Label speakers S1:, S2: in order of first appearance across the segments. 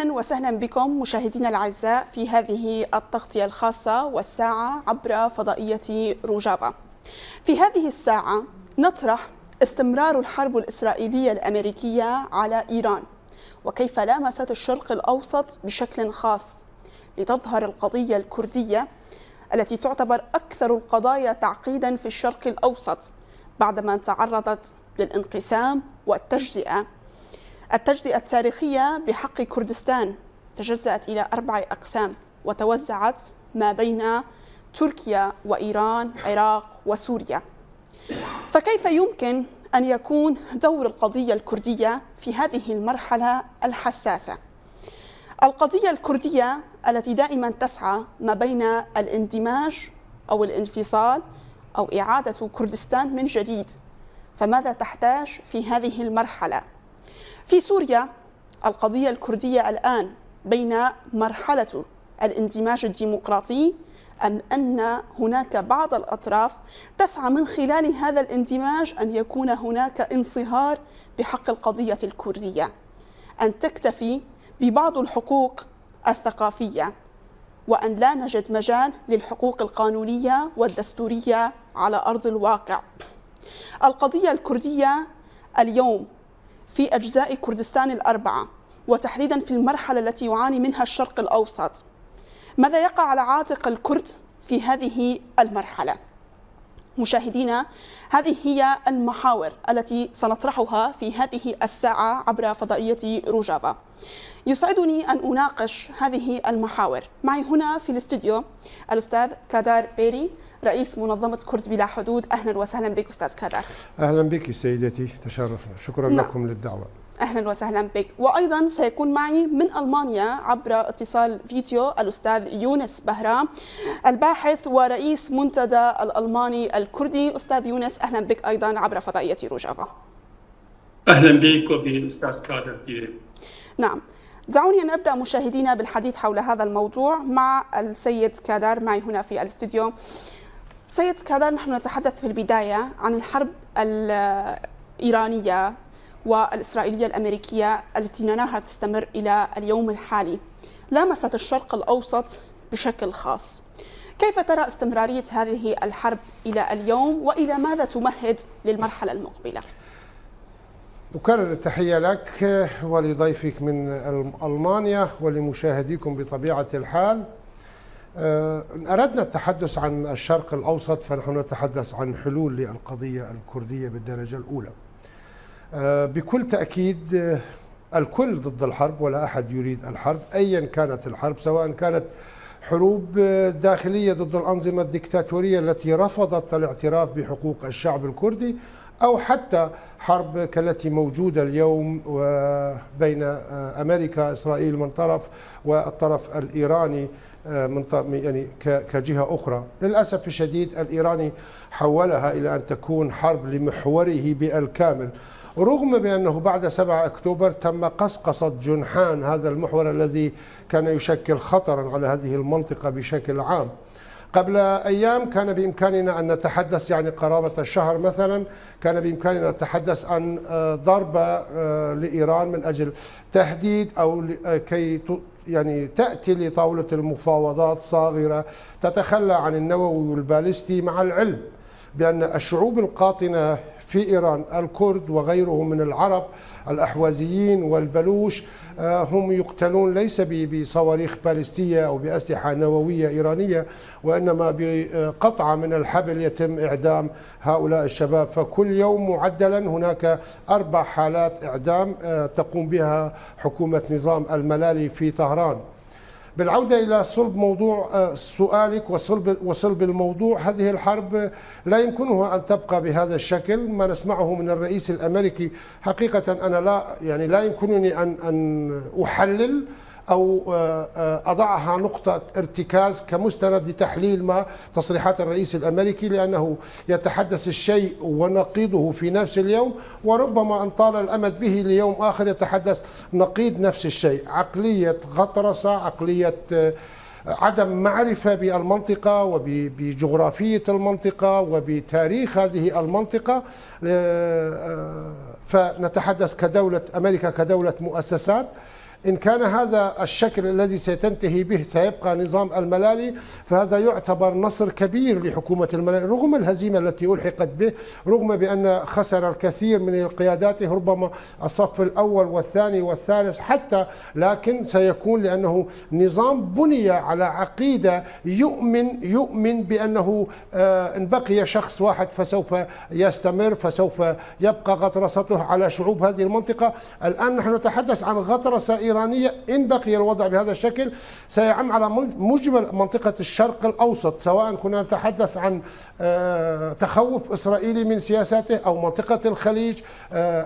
S1: أهلا وسهلا بكم مشاهدينا الأعزاء في هذه التغطية الخاصة والساعة عبر فضائية روجافا. في هذه الساعة نطرح استمرار الحرب الإسرائيلية الأمريكية على إيران وكيف لامست الشرق الأوسط بشكل خاص، لتظهر القضية الكردية التي تعتبر أكثر القضايا تعقيدا في الشرق الأوسط بعدما تعرضت للانقسام والتجزئة. التجزئة التاريخية بحق كردستان تجزأت إلى 4 أقسام وتوزعت ما بين تركيا وإيران، العراق وسوريا. فكيف يمكن أن يكون دور القضية الكردية في هذه المرحلة الحساسة؟ القضية الكردية التي دائما تسعى ما بين الاندماج أو الانفصال أو إعادة كردستان من جديد، فماذا تحتاج في هذه المرحلة؟ في سوريا القضية الكردية الآن بين مرحلة الاندماج الديمقراطي أم أن هناك بعض الأطراف تسعى من خلال هذا الاندماج أن يكون هناك انصهار بحق القضية الكردية، أن تكتفي ببعض الحقوق الثقافية وأن لا نجد مجال للحقوق القانونية والدستورية على أرض الواقع. القضية الكردية اليوم في أجزاء كردستان ال4 وتحديدا في المرحلة التي يعاني منها الشرق الأوسط، ماذا يقع على عاتق الكرد في هذه المرحلة؟ مشاهدينا، هذه هي المحاور التي سنطرحها في هذه الساعة عبر فضائية روجافا. يسعدني أن أناقش هذه المحاور. معي هنا في الاستوديو الأستاذ كادار بيري، رئيس منظمة كرد بلا حدود. أهلا وسهلا بك أستاذ كادار.
S2: أهلا بك سيدتي، تشرفنا، شكرا لكم للدعوة.
S1: أهلا وسهلا بك. وأيضا سيكون معي من ألمانيا عبر اتصال فيديو الأستاذ يونس بهرام، الباحث ورئيس منتدى الألماني الكردي. أستاذ يونس، أهلا بك أيضا عبر فضائية روجافا.
S3: أهلا بك وبالأستاذ كادر بيري.
S1: نعم، دعوني أن أبدأ مشاهدينا بالحديث حول هذا الموضوع مع السيد كادر معي هنا في الاستوديو. سيد كادر، نحن نتحدث في البداية عن الحرب الإيرانية والإسرائيلية الأمريكية التي نراها تستمر إلى اليوم الحالي، لامست الشرق الأوسط بشكل خاص. كيف ترى استمرارية هذه الحرب إلى اليوم وإلى ماذا تمهد للمرحلة المقبلة؟
S2: أكرر التحية لك ولضيفك من ألمانيا ولمشاهديكم بطبيعة الحال. إن أردنا التحدث عن الشرق الأوسط فنحن نتحدث عن حلول للقضية الكردية بالدرجة الأولى. بكل تأكيد الكل ضد الحرب ولا أحد يريد الحرب أيا كانت الحرب، سواء كانت حروب داخلية ضد الأنظمة الدكتاتورية التي رفضت الاعتراف بحقوق الشعب الكردي، أو حتى حرب كالتي موجودة اليوم بين أمريكا إسرائيل من طرف والطرف الإيراني يعني كجهة أخرى. للأسف الشديد الإيراني حولها إلى أن تكون حرب لمحوره بالكامل، رغم بأنه بعد 7 أكتوبر تم قصقصة جنحان هذا المحور الذي كان يشكل خطرا على هذه المنطقة بشكل عام. قبل أيام كان بإمكاننا أن نتحدث، يعني قرابة الشهر مثلا، كان بإمكاننا أن نتحدث عن ضربة لإيران من أجل تهديد أو كي يعني تأتي لطاولة المفاوضات صاغرة تتخلى عن النووي والبالستي، مع العلم بأن الشعوب القاطنة في إيران الكرد وغيرهم من العرب الأحوازيين والبلوش هم يقتلون ليس بصواريخ بالستية أو بأسلحة نووية إيرانية، وإنما بقطعة من الحبل يتم إعدام هؤلاء الشباب. فكل يوم معدلا هناك 4 حالات إعدام تقوم بها حكومة نظام الملالي في طهران. بالعودة إلى صلب موضوع سؤالك وصلب الموضوع، هذه الحرب لا يمكنها أن تبقى بهذا الشكل. ما نسمعه من الرئيس الأمريكي حقيقة أنا لا يمكنني أن أحلل أو أضعها نقطة ارتكاز كمستند لتحليل ما تصريحات الرئيس الأمريكي، لأنه يتحدث الشيء ونقيضه في نفس اليوم، وربما أن طال الأمد به ليوم آخر يتحدث نقيض نفس الشيء. عقلية غطرسة، عقلية عدم معرفة بالمنطقة وبجغرافية المنطقة وبتاريخ هذه المنطقة. فنتحدث كدولة أمريكا كدولة مؤسسات إن كان هذا الشكل الذي ستنتهي به سيبقى نظام الملالي، فهذا يعتبر نصر كبير لحكومة الملالي رغم الهزيمة التي ألحقت به، رغم بأن خسر الكثير من قياداته، ربما الصف الأول والثاني والثالث حتى، لكن سيكون لأنه نظام بني على عقيدة يؤمن بأنه إن بقي شخص واحد فسوف يستمر، فسوف يبقى غطرسته على شعوب هذه المنطقة. الآن نحن نتحدث عن غطرسة إيرانية، إن بقي الوضع بهذا الشكل سيعم على مجمل منطقة الشرق الأوسط، سواء كنا نتحدث عن تخوف إسرائيلي من سياساته أو منطقة الخليج،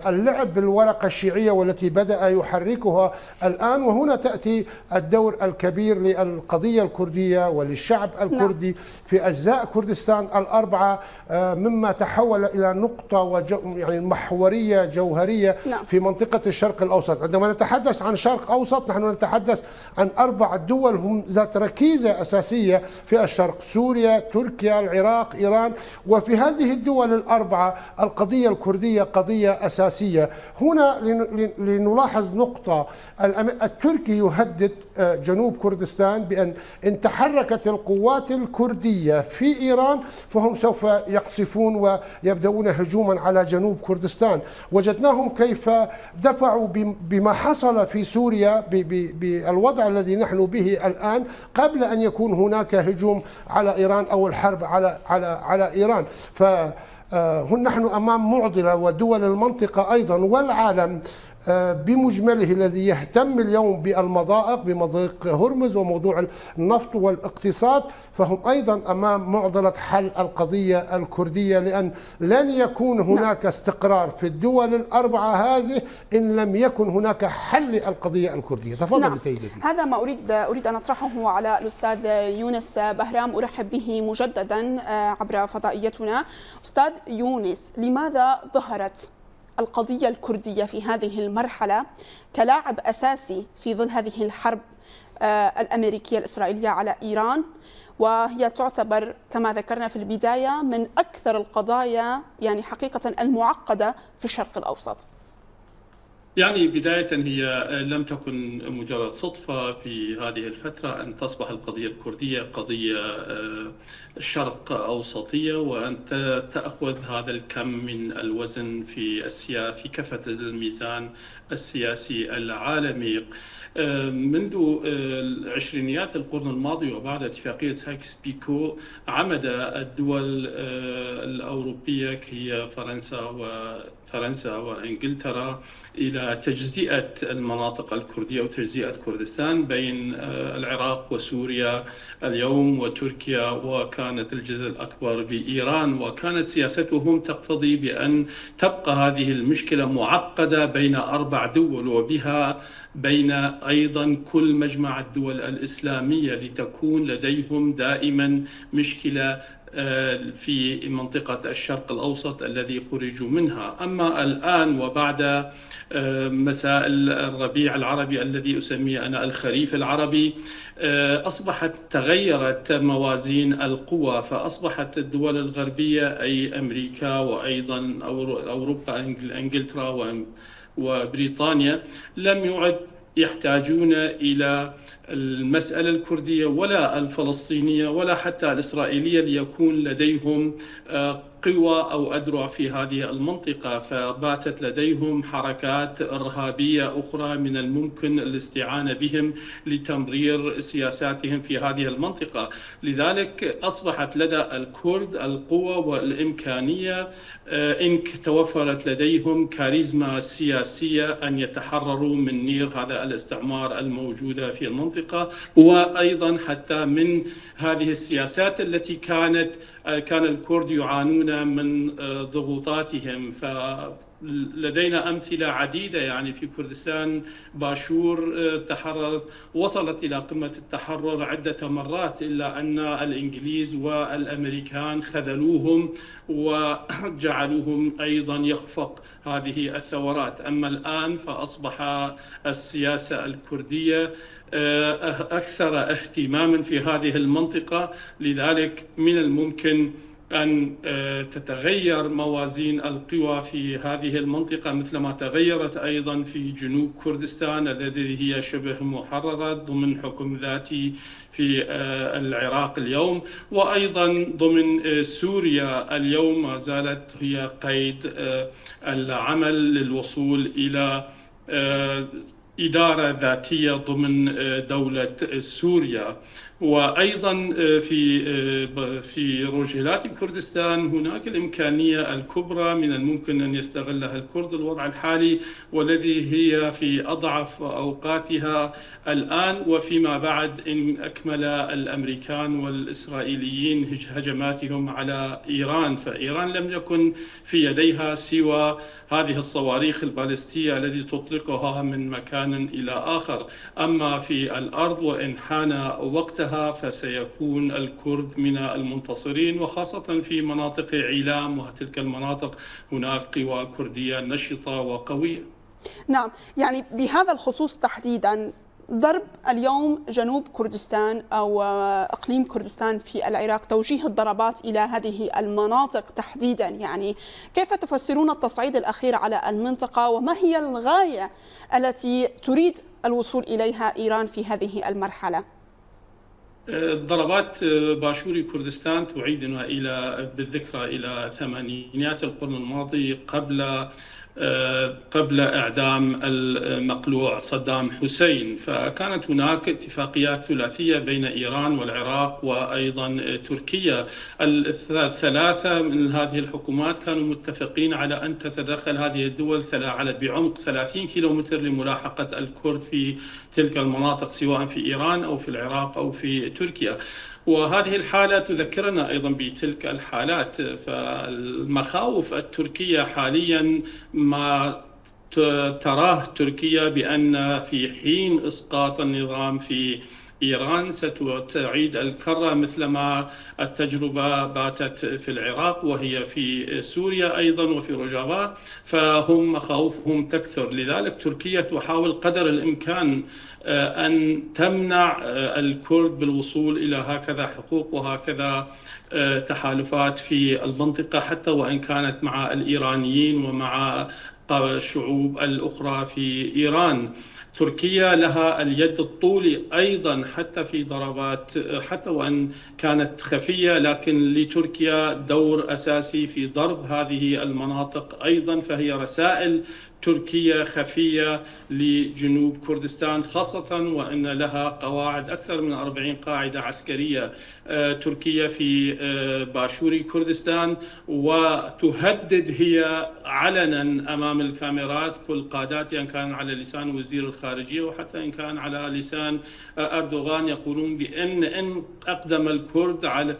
S2: اللعب بالورقة الشيعية والتي بدأ يحركها الآن. وهنا تأتي الدور الكبير للقضية الكردية وللشعب الكردي في أجزاء كردستان الأربعة، مما تحول إلى نقطة يعني محورية جوهرية في منطقة الشرق الأوسط. عندما نتحدث عن شرق أوسط نحن نتحدث عن 4 دول هم ذات ركيزة أساسية في الشرق: سوريا، تركيا، العراق، إيران. وفي هذه الدول الأربعة القضية الكردية قضية أساسية. هنا لنلاحظ نقطة: التركي يهدد جنوب كردستان بأن إن تحركت القوات الكردية في إيران فهم سوف يقصفون ويبدأون هجوما على جنوب كردستان. وجدناهم كيف دفعوا بما حصل في سوريا بالوضع الذي نحن به الآن قبل أن يكون هناك هجوم على إيران أو الحرب على إيران. نحن أمام معضلة، ودول المنطقة أيضا والعالم بمجمله الذي يهتم اليوم بالمضائق، بمضيق هرمز وموضوع النفط والاقتصاد، فهم أيضا أمام معضلة حل القضية الكردية، لأن لن يكون هناك استقرار في الدول الأربعة هذه إن لم يكن هناك حل القضية الكردية. تفضل سيدتي.
S1: هذا ما أريد أن أطرحه على الأستاذ يونس بهرام، أرحب به مجددا عبر فضائيتنا. أستاذ يونس، لماذا ظهرت القضية الكردية في هذه المرحلة كلاعب أساسي في ظل هذه الحرب الأمريكية الإسرائيلية على إيران، وهي تعتبر كما ذكرنا في البداية من أكثر القضايا يعني حقيقة المعقدة في الشرق الأوسط؟
S3: يعني بداية هي لم تكن مجرد صدفة في هذه الفترة أن تصبح القضية الكردية قضية شرق أوسطية، وأن تأخذ هذا الكم من الوزن في كفة الميزان السياسي العالمي. منذ عشرينيات القرن الماضي وبعد اتفاقية سايكس بيكو عمد الدول الأوروبية هي فرنسا وإنجلترا إلى تجزئة المناطق الكردية وتجزئة كردستان بين العراق وسوريا اليوم وتركيا، وكانت الجزء الأكبر بإيران. وكانت سياستهم تقتضي بأن تبقى هذه المشكلة معقدة بين 4 دول، وبها بين أيضا كل مجمع الدول الإسلامية، لتكون لديهم دائما مشكلة في منطقة الشرق الأوسط الذي خرجوا منها. أما الآن وبعد مسائل الربيع العربي الذي أسميه أنا الخريف العربي، تغيرت موازين القوى، فأصبحت الدول الغربية أي أمريكا وأيضا أوروبا إنجلترا وبريطانيا لم يعد يحتاجون إلى المسألة الكردية ولا الفلسطينية ولا حتى الإسرائيلية ليكون لديهم قوى أو أذرع في هذه المنطقة، فباتت لديهم حركات إرهابية أخرى من الممكن الاستعانة بهم لتمرير سياساتهم في هذه المنطقة. لذلك أصبحت لدى الكرد القوة والإمكانية إن توفرت لديهم كاريزما سياسية أن يتحرروا من نير هذا الاستعمار الموجودة في المنطقة، وأيضا حتى من هذه السياسات التي كان الكرد يعانون من ضغوطاتهم. فلدينا أمثلة عديدة، يعني في كردستان باشور وصلت إلى قمة التحرر عدة مرات، إلا أن الإنجليز والأمريكان خذلوهم وجعلوهم أيضا يخفق هذه الثورات. أما الآن فأصبح السياسة الكردية أكثر اهتماما في هذه المنطقة. لذلك من الممكن أن تتغير موازين القوى في هذه المنطقة مثلما تغيرت أيضا في جنوب كردستان الذي هي شبه محررة ضمن حكم ذاتي في العراق اليوم، وأيضا ضمن سوريا اليوم ما زالت هي قيد العمل للوصول إلى إدارة ذاتية ضمن دولة سوريا. وأيضا في روجيلات كردستان هناك الإمكانية الكبرى من الممكن أن يستغلها الكرد الوضع الحالي، والذي هي في أضعف أوقاتها الآن وفيما بعد إن أكمل الأمريكان والإسرائيليين هجماتهم على إيران. فإيران لم يكن في يديها سوى هذه الصواريخ البالستية التي تطلقها من مكان إلى آخر. أما في الأرض وإن حان وقتها فسيكون الكرد من المنتصرين، وخاصة في مناطق عيلام وتلك المناطق هناك قوى كردية نشطة وقوية.
S1: نعم، يعني بهذا الخصوص تحديدا ضرب اليوم جنوب كردستان أو إقليم كردستان في العراق، توجيه الضربات إلى هذه المناطق تحديدا، يعني كيف تفسرون التصعيد الأخير على المنطقة، وما هي الغاية التي تريد الوصول إليها إيران في هذه المرحلة؟
S3: ضربات باشوري كردستان تعيدنا بالذكرى إلى ثمانينيات القرن الماضي قبل إعدام المقلوع صدام حسين. فكانت هناك اتفاقيات ثلاثية بين إيران والعراق وأيضا تركيا. الثلاثة من هذه الحكومات كانوا متفقين على أن تتدخل هذه الدول بعمق 30 كيلومتر لملاحقة الكرد في تلك المناطق، سواء في إيران أو في العراق أو في تركيا. وهذه الحالة تذكرنا أيضا بتلك الحالات. فالمخاوف التركية حاليا ما تراه تركيا بأن في حين إسقاط النظام في إيران ستعيد الكرة مثلما التجربة باتت في العراق وهي في سوريا أيضا وفي روجافا، فهم مخاوفهم تكثر. لذلك تركيا تحاول قدر الإمكان أن تمنع الكرد بالوصول إلى هكذا حقوق وهكذا تحالفات في المنطقة، حتى وإن كانت مع الإيرانيين ومع الشعوب الأخرى في إيران. تركيا لها اليد الطولي أيضا حتى في ضربات، حتى وأن كانت خفية، لكن لتركيا دور أساسي في ضرب هذه المناطق أيضا. فهي رسائل تركيا خفية لجنوب كردستان، خاصة وأن لها قواعد أكثر من 40 قاعدة عسكرية تركيا في باشوري كردستان، وتهدد هي علنا أمام الكاميرات كل قاداتها، إن كان على لسان وزير الخارجية وحتى إن كان على لسان أردوغان، يقولون بأن أقدم الكرد على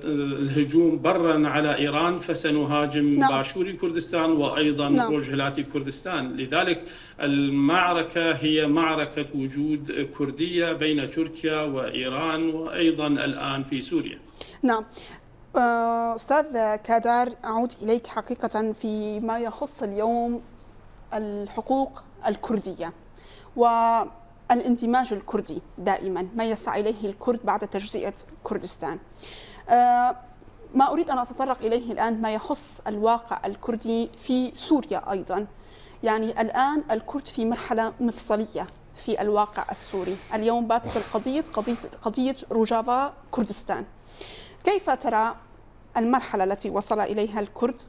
S3: الهجوم برا على إيران فسنهاجم باشوري كردستان وأيضا روجيلات كردستان. لذلك المعركة هي معركة وجود كردية بين تركيا وإيران وأيضا الآن في سوريا.
S1: نعم. أستاذ كادر، أعود إليك حقيقة فيما يخص اليوم الحقوق الكردية والاندماج الكردي دائما، ما يسعى إليه الكرد بعد تجزئة كردستان. ما أريد أن أتطرق إليه الآن ما يخص الواقع الكردي في سوريا أيضا. يعني الآن الكرد في مرحلة مفصلية في الواقع السوري. اليوم باتت قضية روجافا كردستان. كيف ترى المرحلة التي وصل إليها الكرد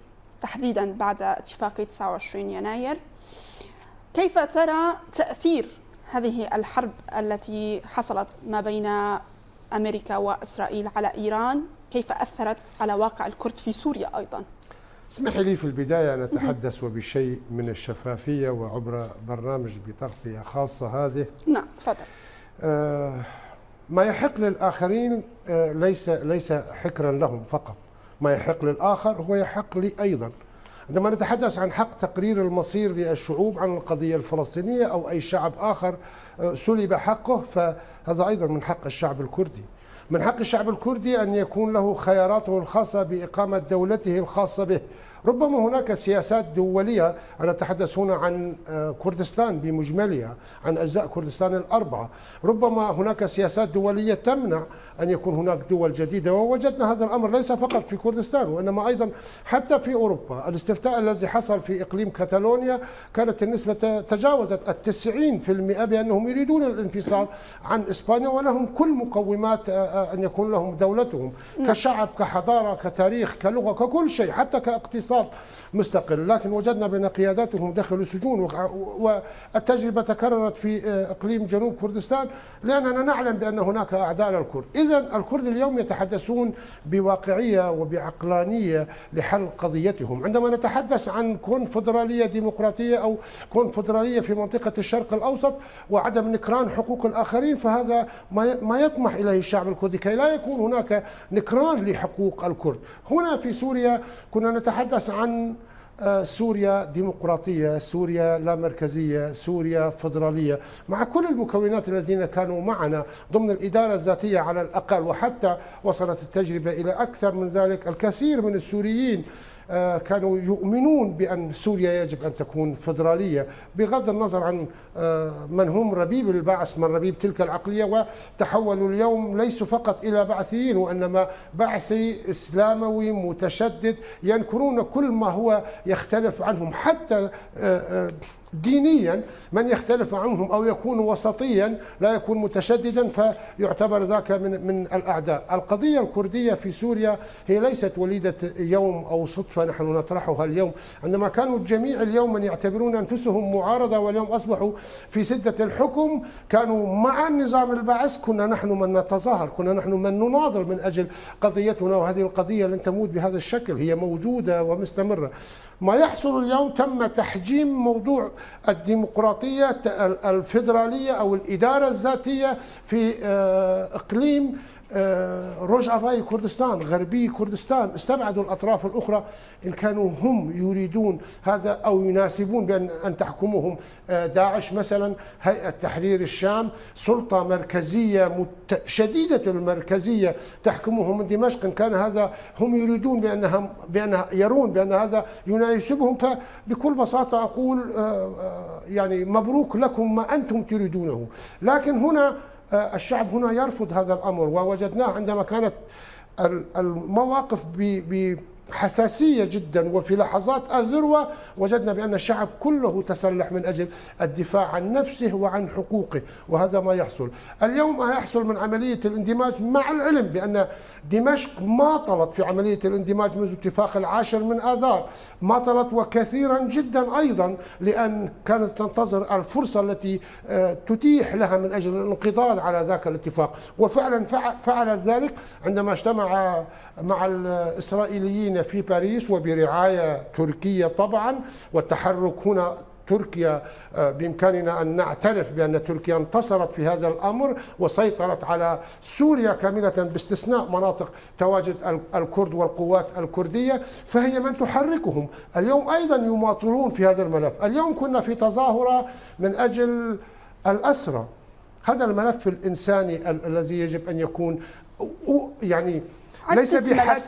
S1: تحديدا بعد اتفاقية 29 يناير؟ كيف ترى تأثير هذه الحرب التي حصلت ما بين أمريكا وإسرائيل على إيران؟ كيف أثرت على واقع الكرد في سوريا أيضا؟
S2: اسمحي لي في البداية أن أتحدث وبشيء من الشفافية وعبر برنامج بتغطية خاصة هذه.
S1: نعم، تفضل.
S2: ما يحق للآخرين ليس حكرا لهم فقط، ما يحق للآخر هو يحق لي أيضا. عندما نتحدث عن حق تقرير المصير للشعوب عن القضية الفلسطينية أو أي شعب آخر سلب حقه، فهذا أيضا من حق الشعب الكردي. من حق الشعب الكردي أن يكون له خياراته الخاصة بإقامة دولته الخاصة به، ربما هناك سياسات دولية، أنا أتحدث هنا عن كردستان بمجملها، عن أجزاء كردستان الأربعة، ربما هناك سياسات دولية تمنع أن يكون هناك دول جديدة، ووجدنا هذا الأمر ليس فقط في كردستان وإنما أيضا حتى في أوروبا. الاستفتاء الذي حصل في إقليم كاتالونيا كانت النسبة تجاوزت 90% بأنهم يريدون الانفصال عن إسبانيا، ولهم كل مقومات أن يكون لهم دولتهم كشعب، كحضارة، كتاريخ، كلغة، ككل شيء، حتى كاقتصاد مستقل. لكن وجدنا بأن قياداتهم دخلوا سجون، والتجربة تكررت في إقليم جنوب كردستان، لأننا نعلم بأن هناك أعداء للكرد. إذن الكرد اليوم يتحدثون بواقعية وبعقلانية لحل قضيتهم. عندما نتحدث عن كونفدرالية ديمقراطية أو كونفدرالية في منطقة الشرق الأوسط وعدم نكران حقوق الآخرين، فهذا ما يطمح إليه الشعب الكردي، كي لا يكون هناك نكران لحقوق الكرد. هنا في سوريا كنا نتحدث عن سوريا ديمقراطية، سوريا لا مركزية، سوريا فدرالية، مع كل المكونات الذين كانوا معنا ضمن الإدارة الذاتية على الأقل، وحتى وصلت التجربة إلى أكثر من ذلك. الكثير من السوريين كانوا يؤمنون بأن سوريا يجب أن تكون فدرالية، بغض النظر عن من هم ربيب البعث، من ربيب تلك العقلية، وتحولوا اليوم ليسوا فقط إلى بعثيين، وإنما بعثي إسلاموي متشدد ينكرون كل ما هو يختلف عنهم، حتى دينيا من يختلف عنهم أو يكون وسطيا لا يكون متشددا فيعتبر ذاك من الأعداء. القضية الكردية في سوريا هي ليست وليدة يوم أو صدفة نحن نطرحها اليوم، عندما كانوا الجميع اليوم من يعتبرون أنفسهم معارضة واليوم أصبحوا في سدة الحكم كانوا مع النظام البعث، كنا نحن من نتظاهر، كنا نحن من نناضل من أجل قضيتنا، وهذه القضية لن تموت بهذا الشكل، هي موجودة ومستمرة. ما يحصل اليوم تم تحجيم موضوع الديمقراطية الفيدرالية أو الإدارة الذاتية في إقليم روجافاي كردستان، غربي كردستان. استبعدوا الأطراف الأخرى إن كانوا هم يريدون هذا أو يناسبون بأن تحكمهم داعش مثلا، هيئة تحرير الشام، سلطة مركزية شديدة المركزية تحكمهم من دمشق. إن كان هذا هم يريدون بأنها يرون بأن هذا يناسبهم، فبكل بساطة أقول يعني مبروك لكم ما أنتم تريدونه. لكن هنا الشعب هنا يرفض هذا الأمر، ووجدناه عندما كانت المواقف بحساسية جدا وفي لحظات الذروة، وجدنا بأن الشعب كله تسلح من أجل الدفاع عن نفسه وعن حقوقه، وهذا ما يحصل اليوم. ما يحصل من عملية الاندماج، مع العلم بأن دمشق ما طلت في عملية الاندماج منذ اتفاق 10 من آذار، ما طلت وكثيرا جدا أيضا، لأن كانت تنتظر الفرصة التي تتيح لها من أجل الانقضاض على ذاك الاتفاق، وفعلا فعلت ذلك عندما اجتمع مع الإسرائيليين في باريس وبرعاية تركية طبعا. والتحرك هنا تركيا بإمكاننا أن نعترف بأن تركيا انتصرت في هذا الأمر وسيطرت على سوريا كاملة باستثناء مناطق تواجد الكرد والقوات الكردية، فهي من تحركهم. اليوم أيضا يماطلون في هذا الملف. اليوم كنا في تظاهرة من أجل الأسرى، هذا الملف الإنساني الذي يجب أن يكون يعني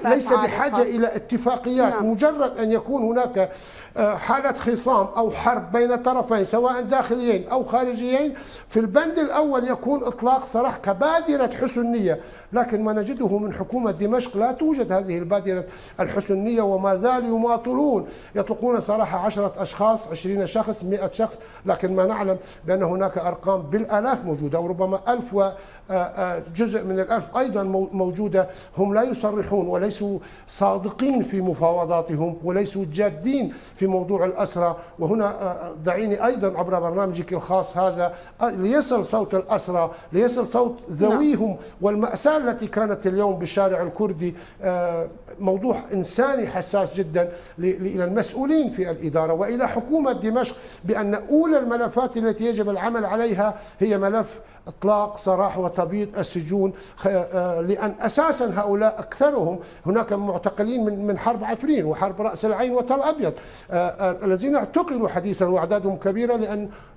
S2: ليس بحاجة إلى اتفاقيات. نعم. مجرد أن يكون هناك حالة خصام أو حرب بين طرفين سواء داخليين أو خارجيين، في البند الأول يكون إطلاق سراح كبادرة حسن نية، لكن ما نجده من حكومة دمشق لا توجد هذه البادرة الحسن نية، وما زالوا يماطلون، يطلقون سراح 10 أشخاص، 20 شخص، 100 شخص، لكن ما نعلم بأن هناك أرقام بالآلاف موجودة، وربما 1000 وجزء من ال1000 أيضا موجودة. هم لا يصرحون وليسوا صادقين في مفاوضاتهم وليسوا جادين في موضوع الأسرى. وهنا دعيني أيضا عبر برنامجك الخاص هذا ليصل صوت الأسرى، ليصل صوت ذويهم والمأساة التي كانت اليوم بالشارع الكردي، موضوع إنساني حساس جدا إلى المسؤولين في الإدارة وإلى حكومة دمشق بأن أولى الملفات التي يجب العمل عليها هي ملف إطلاق سراح وتبييض السجون، لأن أساسا هؤلاء وأكثرهم هناك معتقلين من حرب عفرين وحرب رأس العين وتل أبيض الذين اعتقلوا حديثا وأعدادهم كبيرة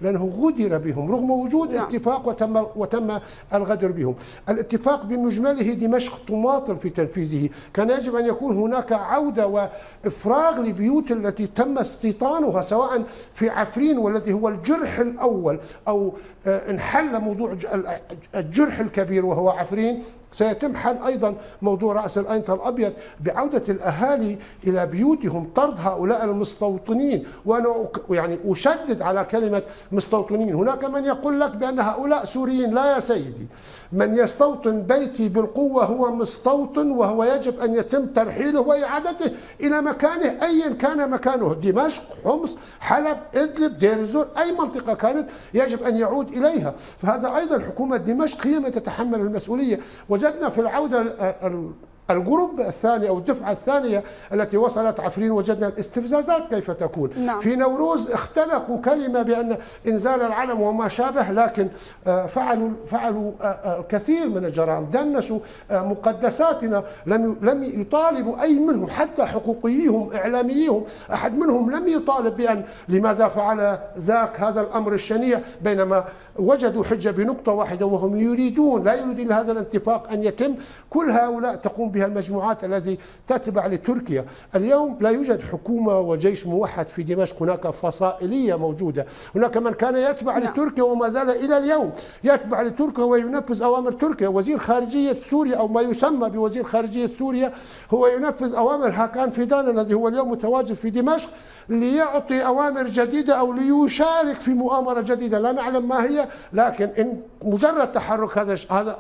S2: لأنه غدر بهم رغم وجود اتفاق وتم الغدر بهم. الاتفاق بمجمله دمشق تماطل في تنفيذه، كان يجب أن يكون هناك عودة وإفراغ لبيوت التي تم استيطانها سواء في عفرين والذي هو الجرح الأول أو انحل موضوع الجرح الكبير وهو عفرين، سيتم حل أيضا موضوع رأس العين تل أبيض بعودة الأهالي إلى بيوتهم، طرد هؤلاء المستوطنين. وأنا يعني أشدد على كلمة مستوطنين. هناك من يقول لك بأن هؤلاء سوريين، لا يا سيدي، من يستوطن بيتي بالقوة هو مستوطن وهو يجب أن يتم ترحيله وإعادته إلى مكانه أيا كان مكانه، دمشق، حمص، حلب، إدلب، دير الزور، أي منطقة كانت يجب أن يعود إليها. فهذا أيضا حكومة دمشق هي من تتحمل المسؤولية. وجدنا في العودة الجروب الثاني أو الدفعة الثانية التي وصلت عفرين وجدنا الاستفزازات كيف تكون. في نوروز اختلقوا كلمة بأن إنزال العلم وما شابه، لكن فعلوا كثير من الجرائم، دنسوا مقدساتنا، لم يطالبوا أي منهم حتى حقوقيهم إعلاميهم، أحد منهم لم يطالب بأن لماذا فعل ذاك هذا الأمر الشنيع، بينما وجدوا حجة بنقطة واحدة وهم لا يريدون هذا الاتفاق أن يتم. كل هؤلاء تقوم بها المجموعات التي تتبع لتركيا. اليوم لا يوجد حكومة وجيش موحد في دمشق، هناك فصائلية موجودة، هناك من كان يتبع لتركيا وما زال إلى اليوم يتبع لتركيا وينفذ أوامر تركيا. وزير خارجية سوريا أو ما يسمى بوزير خارجية سوريا هو ينفذ أوامر هاكان فيدان الذي هو اليوم متواجد في دمشق ليعطي أوامر جديدة أو ليشارك في مؤامرة جديدة لا نعلم ما هي، لكن إن مجرد تحرك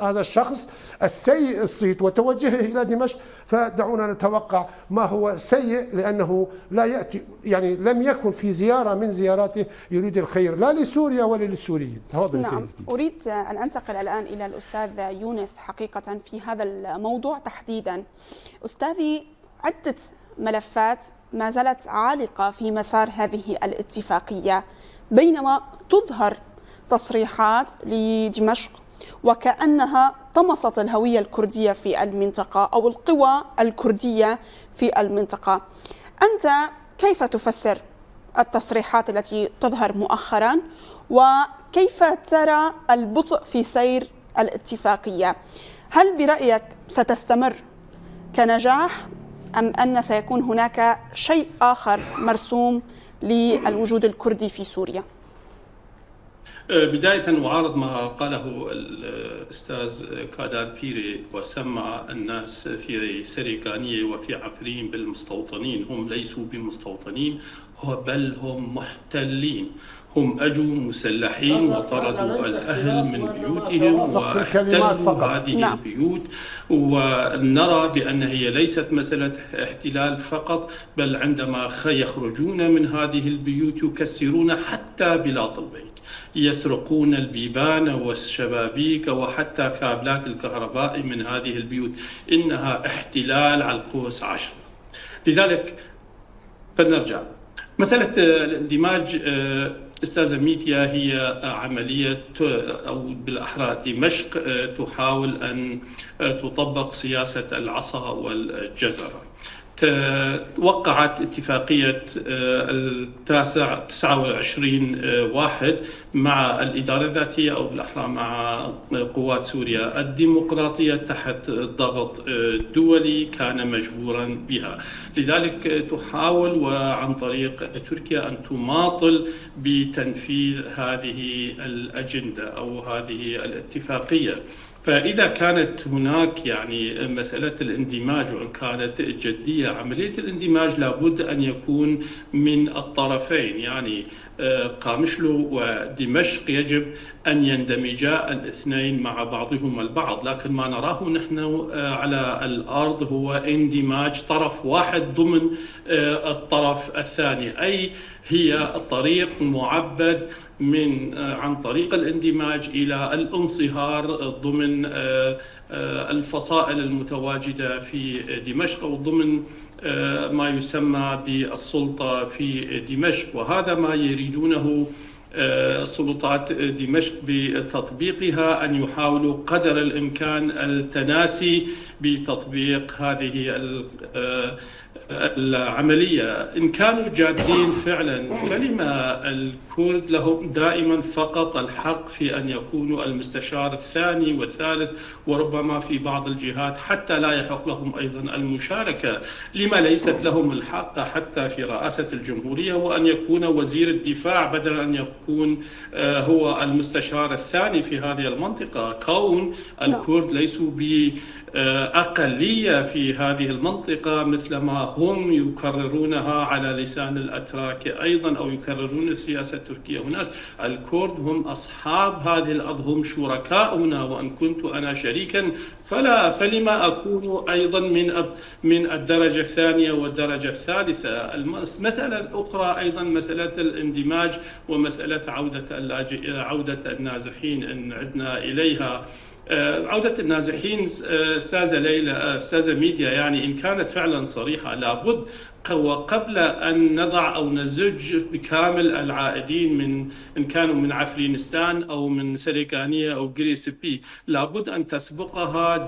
S2: هذا الشخص السيء الصيت وتوجهه إلى دمشق فدعونا نتوقع ما هو سيء، لأنه لا يأتي يعني لم يكن في زيارة من زياراته يريد الخير لا لسوريا ولا للسوريين.
S1: نعم، أريد أن أنتقل الآن إلى الأستاذ يونس حقيقة في هذا الموضوع تحديدا. أستاذي، عدة ملفات ما زالت عالقة في مسار هذه الاتفاقية، بينما تظهر تصريحات لدمشق وكأنها طمست الهوية الكردية في المنطقة أو القوى الكردية في المنطقة. أنت كيف تفسر التصريحات التي تظهر مؤخرا، وكيف ترى البطء في سير الاتفاقية؟ هل برأيك ستستمر كنجاح أم أن سيكون هناك شيء آخر مرسوم للوجود الكردي في سوريا؟
S3: بداية أعارض ما قاله الأستاذ كادار بيري وسمى الناس في سريكانية وفي عفرين بالمستوطنين. هم ليسوا بمستوطنين، بل هم محتلين. هم أجوا مسلحين وطردوا الأهل من بيوتهم واحتلوا هذه البيوت. ونرى بأن هي ليست مسألة احتلال فقط، بل عندما يخرجون من هذه البيوت يكسرون حتى بلاط البيت، يسرقون البيبان والشبابيك وحتى كابلات الكهرباء من هذه البيوت. إنها احتلال على القوس 10. لذلك فلنرجع مسألة الاندماج. أستاذة ميتيا، هي عملية أو بالأحرى دمشق تحاول أن تطبق سياسة العصا والجزرة. وقعت اتفاقية 29/1 مع الإدارة الذاتية أو بالأحرى مع قوات سوريا الديمقراطية تحت ضغط دولي كان مجبورا بها. لذلك تحاول وعن طريق تركيا أن تماطل بتنفيذ هذه الأجندة أو هذه الاتفاقية. فإذا كانت هناك يعني مسألة الاندماج وإن كانت جدية، عملية الاندماج لابد أن يكون من الطرفين، يعني قامشلو ودمشق يجب أن يندمجا الاثنين مع بعضهما البعض. لكن ما نراه نحن على الأرض هو اندماج طرف واحد ضمن الطرف الثاني، أي هي الطريق معبد عن طريق الاندماج إلى الانصهار ضمن الفصائل المتواجدة في دمشق أو ضمن ما يسمى بالسلطة في دمشق. وهذا ما يريدونه سلطات دمشق بتطبيقها أن يحاولوا قدر الإمكان التناسي بتطبيق هذه العملية. إن كانوا جادين فعلا، فلما الكرد لهم دائما فقط الحق في أن يكونوا المستشار الثاني والثالث، وربما في بعض الجهات حتى لا يحق لهم أيضا المشاركة؟ لما ليست لهم الحق حتى في رئاسة الجمهورية وأن يكون وزير الدفاع بدل أن يكون هو المستشار الثاني في هذه المنطقة؟ كون الكرد ليسوا بأقلية في هذه المنطقة مثلما هم يكررونها على لسان الأتراك أيضا، أو يكررون السياسة التركية هناك. الكرد هم أصحاب هذه الأرض، هم شركاؤنا، وأن كنت أنا شريكا فلما أكون أيضا من الدرجة الثانية والدرجة الثالثة. المسألة الأخرى أيضا مسألة الاندماج ومسألة عودة النازحين إن عدنا إليها. عودة النازحين أستاذة ليلى، أستاذة ميديا، يعني إن كانت فعلا صريحة لابد وقبل أن نضع أو نزج بكامل العائدين إن كانوا من عفرينستان أو من سريكانية أو جريسبي، لابد أن تسبقها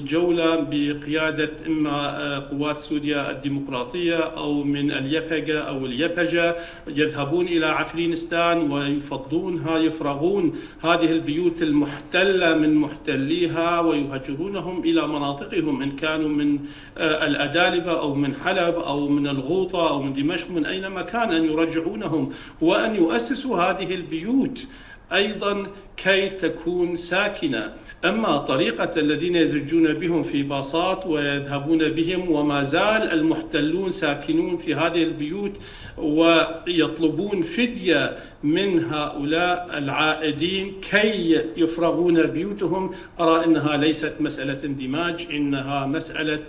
S3: جولة بقيادة إما قوات سوريا الديمقراطية أو من اليبهجة أو اليبهجة، يذهبون إلى عفرينستان ويفضونها، يفرغون هذه البيوت المحتلة من محتليها ويهجرونهم إلى مناطقهم، إن كانوا من الأدالبة أو من حلب أو من الغوطة أو من دمشق، من أي مكان، أن يرجعونهم وأن يؤسسوا هذه البيوت أيضا كي تكون ساكنة. أما طريقة الذين يزجون بهم في باصات ويذهبون بهم وما زال المحتلون ساكنون في هذه البيوت ويطلبون فدية من هؤلاء العائدين كي يفرغون بيوتهم، أرى أنها ليست مسألة اندماج، إنها مسألة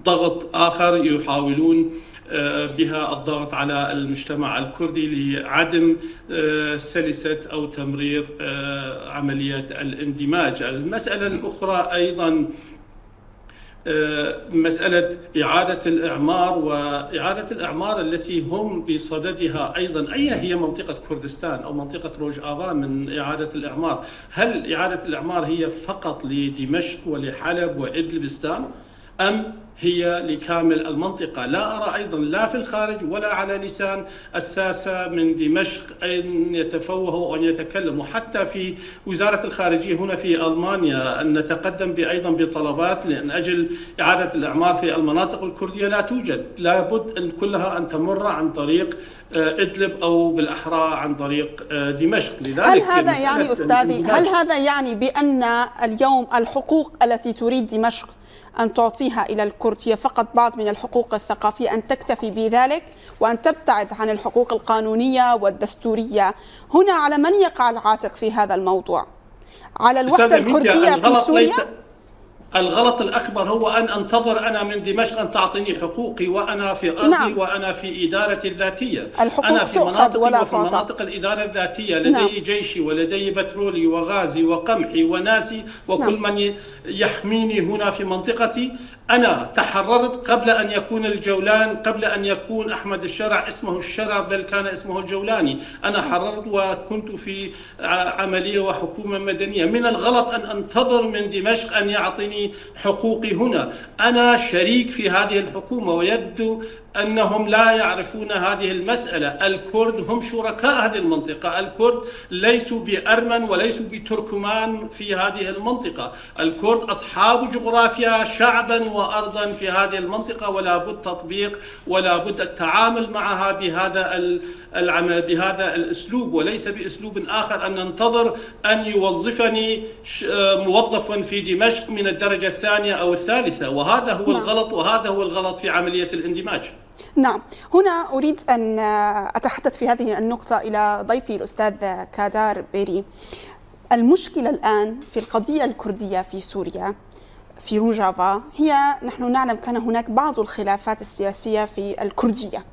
S3: ضغط آخر يحاولون بها الضغط على المجتمع الكردي لعدم سلسة أو تمرير عملية الاندماج. المسألة الأخرى أيضا مسألة إعادة الإعمار، وإعادة الإعمار التي هم بصددها أيضا. أين هي منطقة كردستان أو منطقة روج آبان من إعادة الإعمار؟ هل إعادة الإعمار هي فقط لدمشق ولحلب وإدلبستان أم هي لكامل المنطقة؟ لا أرى أيضا لا في الخارج ولا على لسان الساسة من دمشق أن يتفوهوا أو أن يتكلموا، حتى في وزارة الخارجية هنا في ألمانيا أن نتقدم أيضا بطلبات لأن أجل إعادة الإعمار في المناطق الكردية لا توجد، لابد أن كلها أن تمر عن طريق إدلب أو بالأحرى عن طريق دمشق. لذلك
S1: هل هذا يعني أستاذي، هل هذا يعني بأن اليوم الحقوق التي تريد دمشق أن تعطيها إلى الكرد هي فقط بعض من الحقوق الثقافية، أن تكتفي بذلك وأن تبتعد عن الحقوق القانونية والدستورية؟ هنا على من يقع العاتق في هذا الموضوع؟ على الوحدة الكردية في سوريا؟
S3: الغلط الأكبر هو أن أنتظر أنا من دمشق أن تعطيني حقوقي وأنا في أرضي. نعم. وأنا في إدارة الذاتية، أنا في مناطقي وفي مناطق الإدارة الذاتية، لدي نعم. جيشي ولدي بترولي وغازي وقمحي وناسي وكل نعم. من يحميني هنا في منطقتي. أنا تحررت قبل أن يكون الجولان، قبل أن يكون أحمد الشرع اسمه الشرع بل كان اسمه الجولاني. أنا حررت وكنت في عملية وحكومة مدنية. من الغلط أن أنتظر من دمشق أن يعطيني حقوقي هنا. أنا شريك في هذه الحكومة ويبدو أنهم لا يعرفون هذه المسألة. الكرد هم شركاء هذه المنطقة، الكرد ليسوا بأرمن وليسوا بتركمان في هذه المنطقة، الكرد أصحاب جغرافيا شعبا وأرضا في هذه المنطقة، ولا بد تطبيق ولا بد التعامل معها بهذا الأسلوب وليس بأسلوب آخر، أن ننتظر أن يوظفني موظف في دمشق من الدرجة الثانية أو الثالثة، وهذا هو الغلط، وهذا هو الغلط في عملية الاندماج.
S1: نعم، هنا أريد أن أتحدث في هذه النقطة إلى ضيفي الأستاذ كادار بيري. المشكلة الآن في القضية الكردية في سوريا في روجافا هي، نحن نعلم كان هناك بعض الخلافات السياسية في الكردية،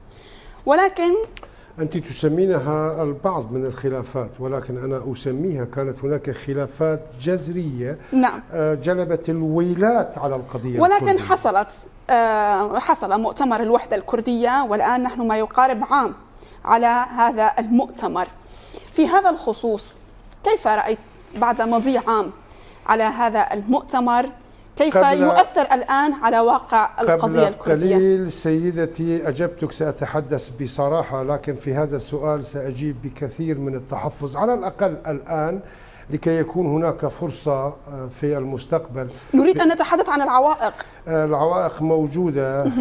S1: ولكن
S2: أنت تسمينها البعض من الخلافات، ولكن أنا أسميها كانت هناك خلافات جذرية.
S1: نعم.
S2: جلبت الويلات على القضية
S1: ولكن
S2: الكردية.
S1: حصلت حصل مؤتمر الوحدة الكردية، والآن نحن ما يقارب عام على هذا المؤتمر. في هذا الخصوص كيف رأيت بعد مضي عام على هذا المؤتمر كيف يؤثر الآن على واقع القضية الكردية؟
S2: قليل سيدتي أجبتك، سأتحدث بصراحة، لكن في هذا السؤال سأجيب بكثير من التحفظ على الأقل الآن لكي يكون هناك فرصة في المستقبل.
S1: نريد أن نتحدث عن العوائق.
S2: العوائق موجودة،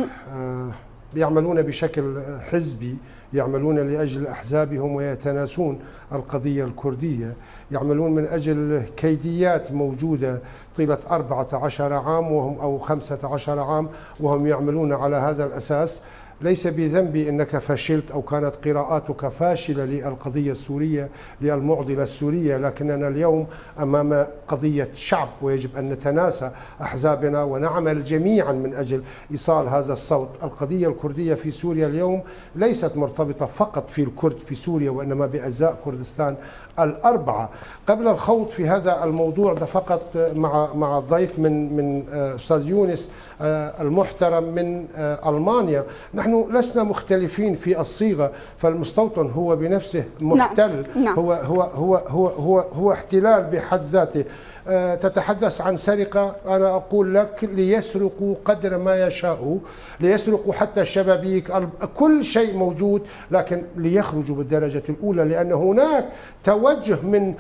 S2: يعملون بشكل حزبي، يعملون لأجل أحزابهم ويتناسون القضية الكردية، يعملون من أجل كيديات موجودة طيلة 14 عام وهم أو 15 عام وهم يعملون على هذا الأساس. ليس بذنبي أنك فشلت أو كانت قراءاتك فاشلة للقضية السورية للمعضلة السورية، لكننا اليوم أمام قضية شعب ويجب أن نتناسى أحزابنا ونعمل جميعا من أجل إيصال هذا الصوت. القضية الكردية في سوريا اليوم ليست مرتبطة فقط في الكرد في سوريا، وإنما بأجزاء كردستان الأربعة. قبل الخوض في هذا الموضوع ده فقط مع الضيف من أستاذ يونس المحترم من ألمانيا، نحن لسنا مختلفين في الصيغة، فالمستوطن هو بنفسه محتل.
S1: نعم.
S2: هو احتلال بحد ذاته. تتحدث عن سرقة، أنا أقول لك ليسرقوا قدر ما يشاءوا، ليسرقوا حتى الشبابيك، كل شيء موجود، لكن ليخرجوا بالدرجة الأولى، لأن هناك توجه من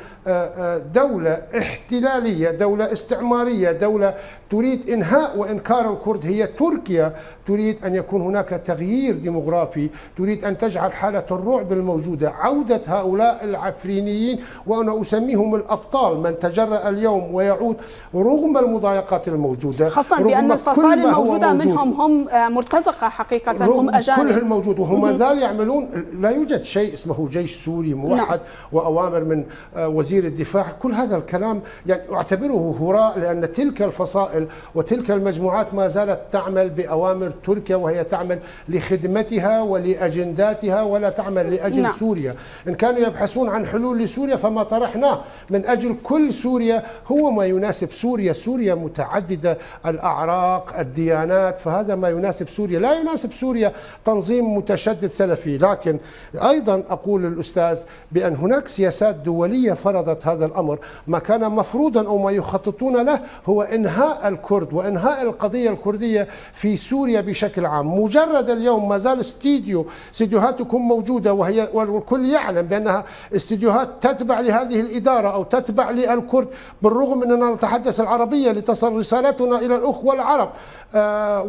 S2: دولة احتلالية، دولة استعمارية، دولة تريد إنهاء وإنكار الكرد، هي تركيا تريد أن يكون هناك تغيير ديمغرافي، تريد أن تجعل حالة الرعب الموجودة، عودة هؤلاء العفرينيين، وأنا أسميهم الأبطال، من تجرأ اليوم ويعود رغم المضايقات الموجودة،
S1: خاصة بأن الفصائل الموجودة منهم هم مرتزقة حقيقة، هم أجانب،
S2: كل الموجود، وهم ذال يعملون. لا يوجد شيء اسمه جيش سوري موحد وأوامر من وزير الدفاع، كل هذا الكلام يعني أعتبره هراء، لأن تلك الفصائل وتلك المجموعات ما زالت تعمل بأوامر تركيا، وهي تعمل لخدمتها ولأجنداتها ولا تعمل لأجل سوريا. إن كانوا يبحثون عن حلول لسوريا فما طرحناه من أجل كل سوريا هو ما يناسب سوريا. سوريا متعددة الأعراق الديانات، فهذا ما يناسب سوريا، لا يناسب سوريا تنظيم متشدد سلفي. لكن أيضا أقول للأستاذ بأن هناك سياسات دولية فرضت هذا الأمر. ما كان مفروضا أو ما يخططون له هو إنهاء الكرد وإنهاء القضية الكردية في سوريا بشكل عام. مجرد اليوم ما زال استديوهاتكم موجودة، وهي والكل يعلم بأنها استديوهات تتبع لهذه الإدارة أو تتبع للكرد، بالرغم أننا نتحدث العربية لتصل رسالتنا إلى الأخوة العرب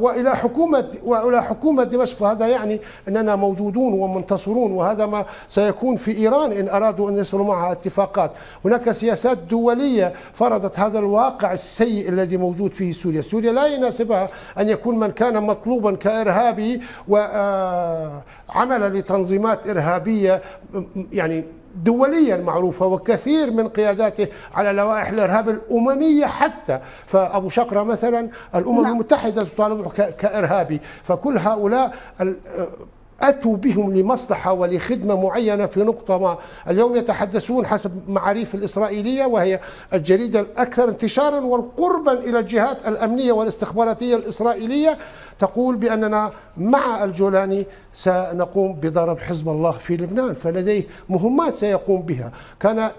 S2: وإلى حكومة دمشق، فهذا يعني أننا موجودون ومنتصرون، وهذا ما سيكون في إيران إن أرادوا أن يصلوا معها اتفاقات. هناك سياسات دولية فرضت هذا الواقع السيء الذي موجود فيه سوريا. سوريا لا يناسبها أن يكون من كان مطلوبا كإرهابي وعمل لتنظيمات إرهابية يعني دوليا معروفة، وكثير من قياداته على لوائح الإرهاب الأممية حتى. فأبو شقرة مثلا الأمم المتحدة تطالبه كإرهابي. فكل هؤلاء أتوا بهم لمصلحة ولخدمة معينة في نقطة ما. اليوم يتحدثون حسب معاريف الإسرائيلية، وهي الجريدة الأكثر انتشارا والقربا إلى الجهات الأمنية والاستخباراتية الإسرائيلية، تقول بأننا مع الجولاني سنقوم بضرب حزب الله في لبنان، فلديه مهمات سيقوم بها.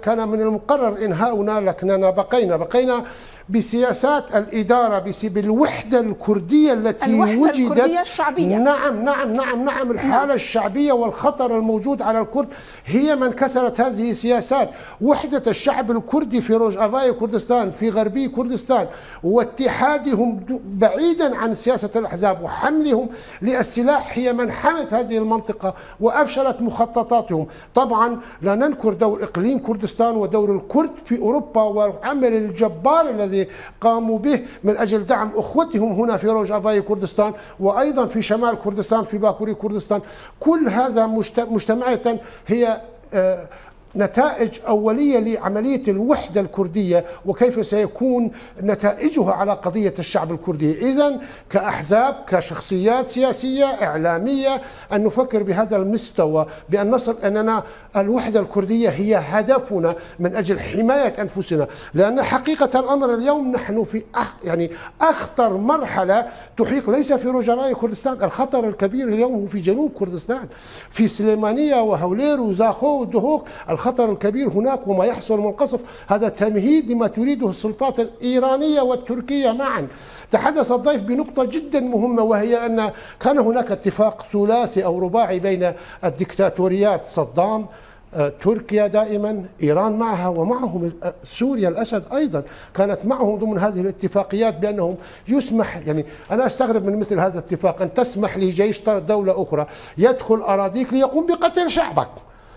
S2: كان من المقرر إنهاؤنا، لكننا بقينا بسياسات الإدارة بالوحدة الكردية التي وجدت.
S1: الكردية الشعبية.
S2: نعم الحالة الشعبية والخطر الموجود على الكرد هي من كسرت هذه السياسات. وحدة الشعب الكردي في روجافاي كردستان، في غربي كردستان، واتحادهم بعيدا عن سياسة الأحزاب وحملهم للسلاح هي من حمت هذه المنطقة وأفشلت مخططاتهم. طبعا لا ننكر دور إقليم كردستان ودور الكرد في أوروبا والعمل الجبار الذي قاموا به من أجل دعم أخوتهم هنا في روجافاي كردستان، وأيضا في شمال كردستان في باكوري كردستان. كل هذا مجتمعة هي نتائج أولية لعملية الوحدة الكردية وكيف سيكون نتائجها على قضية الشعب الكردي. إذن كأحزاب، كشخصيات سياسية إعلامية، أن نفكر بهذا المستوى بأن نصل أننا الوحدة الكردية هي هدفنا من أجل حماية أنفسنا، لأن حقيقة الأمر اليوم نحن في يعني أخطر مرحلة تحيق ليس في روجافا كردستان، الخطر الكبير اليوم هو في جنوب كردستان، في سليمانية وهولير وزاخو ودهوك. الخطر الكبير هناك، وما يحصل من قصف هذا تمهيد لما تريده السلطات الإيرانية والتركية معا. تحدث الضيف بنقطة جدا مهمة، وهي أن كان هناك اتفاق ثلاثي أو رباعي بين الدكتاتوريات، صدام، تركيا دائما، إيران معها، ومعهم سوريا الأسد أيضا كانت معهم ضمن هذه الاتفاقيات، بأنهم يسمح، يعني أنا أستغرب من مثل هذا الاتفاق أن تسمح لجيش دولة أخرى يدخل أراضيك ليقوم بقتل شعبك.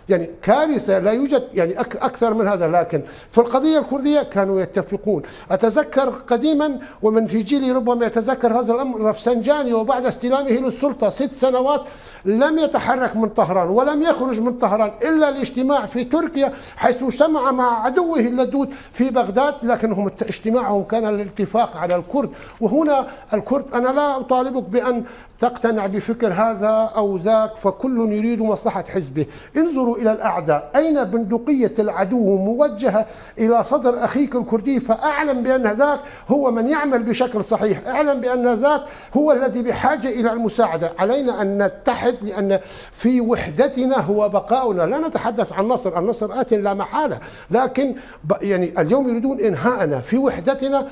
S2: يعني كارثة، لا يوجد يعني أكثر من هذا. لكن في القضية الكردية كانوا يتفقون. أتذكر قديما، ومن في جيلي ربما يتذكر هذا الأمر، رفسنجاني وبعد استلامه للسلطة 6 سنوات لم يتحرك من طهران ولم يخرج من طهران إلا الاجتماع في تركيا، حيث اجتمع مع عدوه اللدود في بغداد، لكنهم اجتماعهم كان الاتفاق على الكرد. وهنا الكرد، أنا لا أطالبك بأن تقتنع بفكر هذا أو ذاك، فكل يريد مصلحة حزبه. انظروا إلى الأعداء، أين بندقية العدو موجهة إلى صدر أخيك الكردي، فأعلم بأن ذاك هو من يعمل بشكل صحيح، أعلم بأن ذاك هو الذي بحاجة إلى المساعدة. علينا أن نتحد، لأن في وحدتنا هو بقاؤنا. لا نتحدث عن النصر، النصر آت لا محالة، لكن يعني اليوم يريدون إنهاءنا. في وحدتنا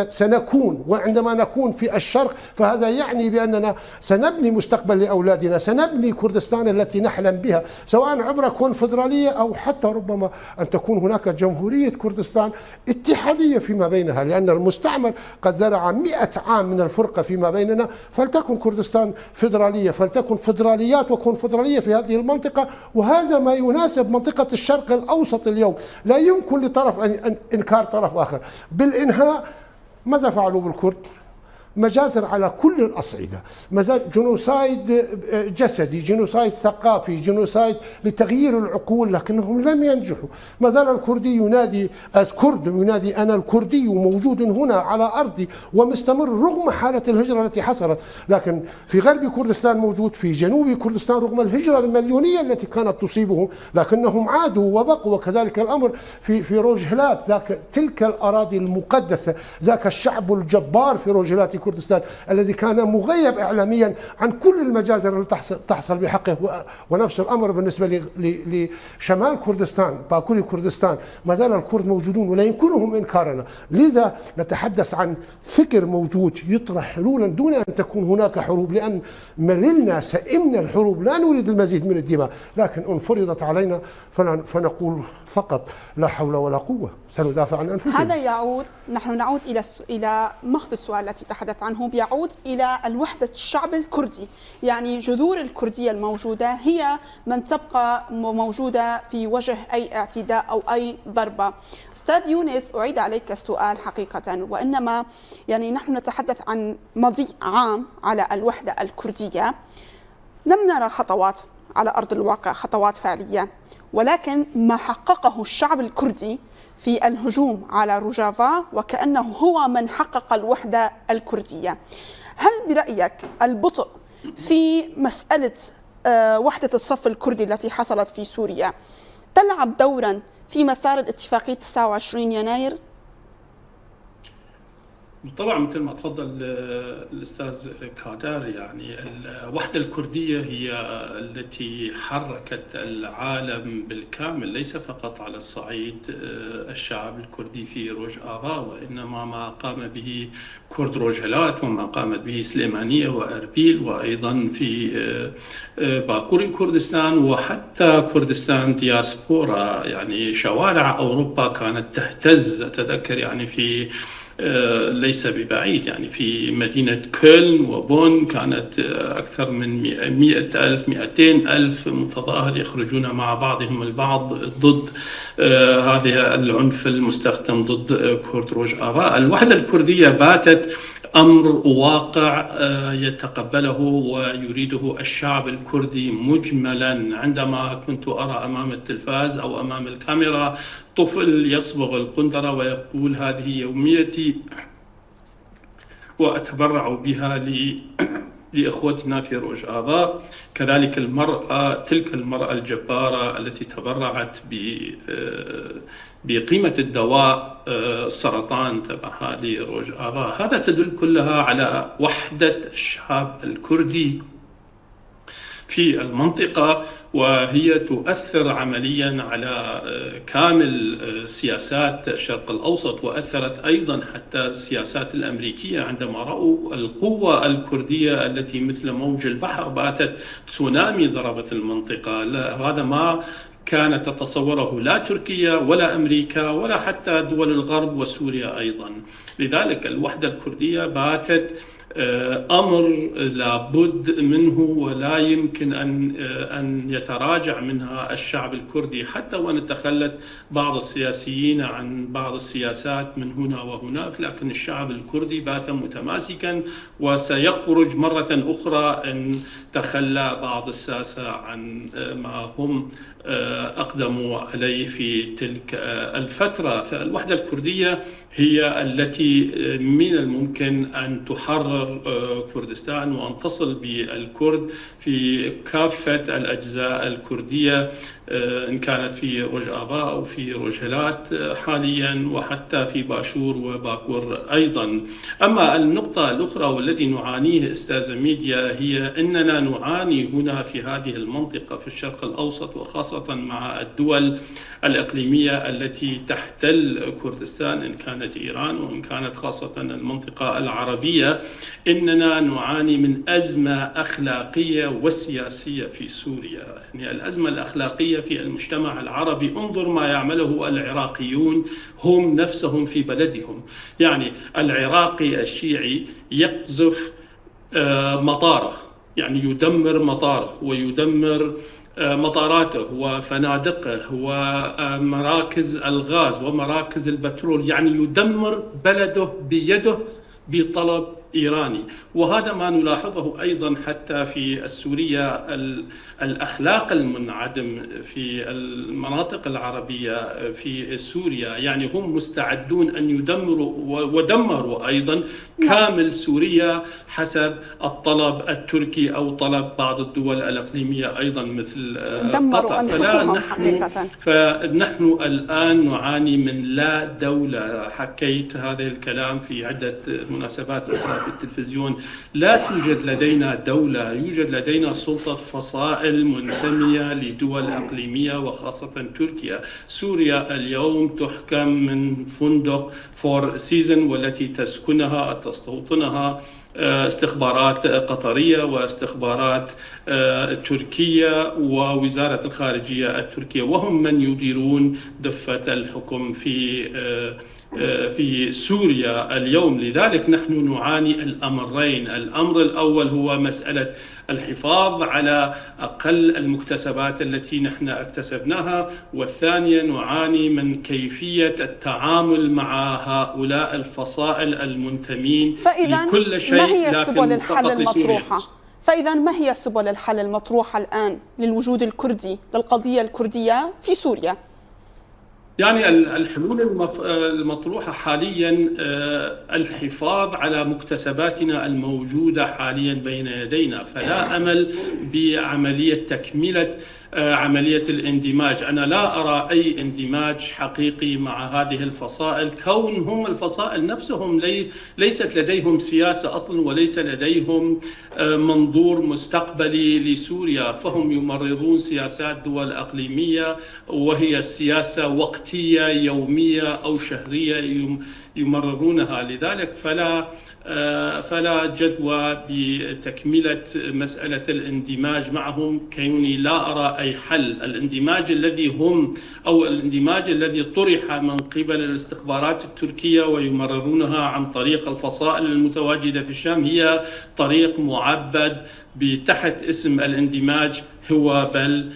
S2: سنكون، وعندما نكون في الشرق فهذا يعني بأننا سنبني مستقبل لأولادنا، سنبني كردستان التي نحلم بها، سواء عبر كونفدرالية أو حتى ربما أن تكون هناك جمهورية كردستان اتحادية فيما بينها، لأن المستعمر قد زرع 100 عام من الفرقة فيما بيننا. فلتكن كردستان فدرالية، فلتكن فدراليات وكونفدرالية في هذه المنطقة، وهذا ما يناسب منطقة الشرق الأوسط اليوم. لا يمكن لطرف أن إنكار طرف آخر. بالإنهاء ماذا فعلوا بالكرد؟ مجازر على كل الأصعدة، جنوسايد جسدي، جنوسايد ثقافي، جنوسايد لتغيير العقول، لكنهم لم ينجحوا. ما زال الكردي ينادي كرد، ينادي أنا الكردي موجود هنا على أرضي ومستمر رغم حالة الهجرة التي حصلت. لكن في غرب كردستان موجود، في جنوب كردستان رغم الهجرة المليونية التي كانت تصيبهم، لكنهم عادوا وبقوا. وكذلك الأمر في روجهلات، تلك الأراضي المقدسة، ذاك الشعب الجبار في روجهلات كردستان الذي كان مغيب إعلاميا عن كل المجازر التي تحصل بحقه. ونفس الأمر بالنسبة لشمال كردستان، باكوري كردستان، ما زال الكرد موجودون ولا يمكنهم إنكارنا. لذا نتحدث عن فكر موجود يطرح حلولا دون أن تكون هناك حروب، لأن مللنا، سئمنا الحروب، لا نريد المزيد من الدماء، لكن إن فرضت علينا فنقول فقط لا حول ولا قوة، سندافع عن أنفسنا.
S1: هذا يعود، نحن نعود إلى مخض السؤال التي تحدث عنه، بيعود إلى الوحدة الشعب الكردي. يعني جذور الكردية الموجودة هي من تبقى موجودة في وجه أي اعتداء أو أي ضربة. أستاذ يونس، أعيد عليك السؤال حقيقة، وإنما يعني نحن نتحدث عن مضي عام على الوحدة الكردية، لم نرى خطوات على أرض الواقع، خطوات فعلية، ولكن ما حققه الشعب الكردي في الهجوم على روجافا وكأنه هو من حقق الوحدة الكردية. هل برأيك البطء في مسألة وحدة الصف الكردي التي حصلت في سوريا تلعب دورا في مسار الاتفاقية 29 يناير؟
S3: طبعا مثل ما تفضل الأستاذ كادر، يعني الوحدة الكردية هي التي حركت العالم بالكامل، ليس فقط على الصعيد الشعب الكردي في روجافا، وإنما ما قام به كرد روجهلات وما قامت به سليمانية وأربيل، وأيضا في باكوري كردستان، وحتى كردستان دياسبورا. يعني شوارع أوروبا كانت تهتز. أتذكر يعني في ليس ببعيد. يعني في مدينة كولن وبون كانت أكثر من 100,000 200,000 متظاهر يخرجون مع بعضهم البعض ضد هذا العنف المستخدم ضد كرد روجافا. الوحدة الكردية باتت أمر واقع يتقبله ويريده الشعب الكردي مجملا. عندما كنت أرى أمام التلفاز أو أمام الكاميرا طفل يصبغ القندرة ويقول هذه يوميتي وأتبرع بها لإخوتنا في روجافا، كذلك تلك المرأة الجبارة التي تبرعت بقيمة الدواء السرطان تبعها لروجافا. هذا تدل كلها على وحدة الشعب الكردي في المنطقة، وهي تؤثر عمليا على كامل سياسات الشرق الأوسط، وأثرت أيضا حتى السياسات الأمريكية عندما رأوا القوة الكردية التي مثل موج البحر باتت تسونامي ضربت المنطقة. هذا ما كانت تتصوره لا تركيا ولا أمريكا ولا حتى دول الغرب وسوريا أيضا. لذلك الوحدة الكردية باتت أمر لابد منه ولا يمكن أن يتراجع منها الشعب الكردي، حتى وأن تخلت بعض السياسيين عن بعض السياسات من هنا وهناك، لكن الشعب الكردي بات متماسكا وسيخرج مرة أخرى إن تخلى بعض الساسة عن ما هم أقدموا عليه في تلك الفترة. فالوحدة الكردية هي التي من الممكن أن تحرر كردستان وأن تصل بالكرد في كافة الأجزاء الكردية، إن كانت في روجافا أو في روجهلات حاليا وحتى في باشور وباكور أيضا. أما النقطة الأخرى والتي نعانيه أستاذ ميديا هي أننا نعاني هنا في هذه المنطقة في الشرق الأوسط، وخاصة مع الدول الإقليمية التي تحتل كردستان، إن كانت إيران وإن كانت خاصة المنطقة العربية، إننا نعاني من أزمة أخلاقية وسياسية في سوريا. يعني الأزمة الأخلاقية في المجتمع العربي، انظر ما يعمله العراقيون هم نفسهم في بلدهم. يعني العراقي الشيعي يقذف مطاره، يعني يدمر مطاره ويدمر مطاراته وفنادقه ومراكز الغاز ومراكز البترول، يعني يدمر بلده بيده بطلب إيراني. وهذا ما نلاحظه أيضا حتى في السورية، الأخلاق المنعدم في المناطق العربية في سوريا. يعني هم مستعدون أن يدمروا ودمروا أيضا كامل سوريا حسب الطلب التركي أو طلب بعض الدول الإقليمية أيضا مثل قطر. فنحن الآن نعاني من لا دولة. حكيت هذا الكلام في عدة مناسبات في التلفزيون. لا توجد لدينا دولة، يوجد لدينا سلطة فصائل منتمية لدول إقليمية وخاصة تركيا. سوريا اليوم تحكم من فندق فور سيزن والتي تستوطنها استخبارات قطرية واستخبارات تركية ووزارة الخارجية التركية، وهم من يديرون دفة الحكم في سوريا اليوم. لذلك نحن نعاني الأمرين. الأمر الأول هو مسألة الحفاظ على أقل المكتسبات التي نحن اكتسبناها، والثانية نعاني من كيفية التعامل مع هؤلاء الفصائل المنتمين لكل شيء.
S1: ما هي سبل الحل المطروحة؟ فإذا ما هي سبل الحل المطروحة الآن للوجود الكردي للقضية الكردية في سوريا؟
S3: يعني الحلول المطروحة حاليا الحفاظ على مكتسباتنا الموجودة حاليا بين يدينا، فلا أمل بعملية تكملة عملية الاندماج. أنا لا أرى أي اندماج حقيقي مع هذه الفصائل، كونهم الفصائل نفسهم ليست لديهم سياسة أصلا وليس لديهم منظور مستقبلي لسوريا، فهم يمررون سياسات دول إقليمية وهي سياسة وقتية يومية أو شهرية يمررونها. لذلك فلا جدوى بتكملة مسألة الاندماج معهم، كوني لا أرى أي حل. الاندماج الذي هم أو الاندماج الذي طرح من قبل الاستخبارات التركية ويمررونها عن طريق الفصائل المتواجدة في الشام هي طريق معبد بتحت اسم الاندماج، هو بل